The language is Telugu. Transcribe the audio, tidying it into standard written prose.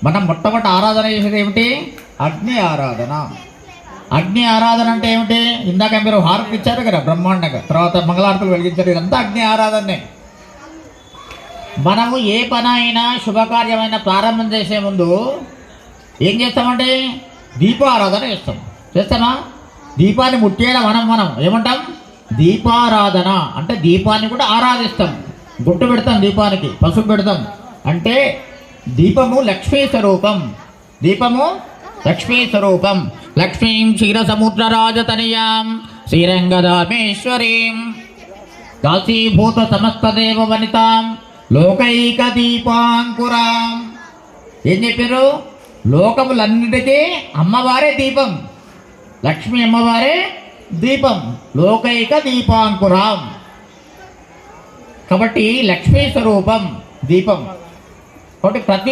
మనం మొట్టమొదటి ఆరాధన చేసేది ఏమిటి? అగ్ని ఆరాధన. అగ్ని ఆరాధన అంటే ఏమిటి? ఇందాక మీరు హారతి ఇచ్చారు కదా బ్రహ్మాండంగా, తర్వాత మంగళారతులు వెలిగించారు, ఇదంతా అగ్ని ఆరాధనే. మనము ఏ పని అయినా శుభకార్యమైన ప్రారంభం చేసే ముందు ఏం చేస్తామంటే దీపారాధన చేస్తాం. చేస్తామా? దీపాన్ని ముట్టేయడం మనం ఏమంటాం? దీపారాధన అంటే దీపాన్ని కూడా ఆరాధిస్తాం. గుట్టు పెడతాం, దీపానికి పసుపు పెడతాం. అంటే దీపము లక్ష్మీ స్వరూపం. దీపము లక్ష్మీ స్వరూపం. లక్ష్మీం క్షీరసముద్ర రాజతనయాం శ్రీరంగదామేశ్వరీం కాశీభూత సమస్త దేవ వనితాం లోకైక దీపాంకురాం. ఏం చెప్పారు? లోకములన్నిటికీ అమ్మవారే దీపం. లక్ష్మీ అమ్మవారే దీపం. లోకైక దీపాంకురాం. కాబట్టి లక్ష్మీ స్వరూపం దీపం. కాబట్టి ప్రతి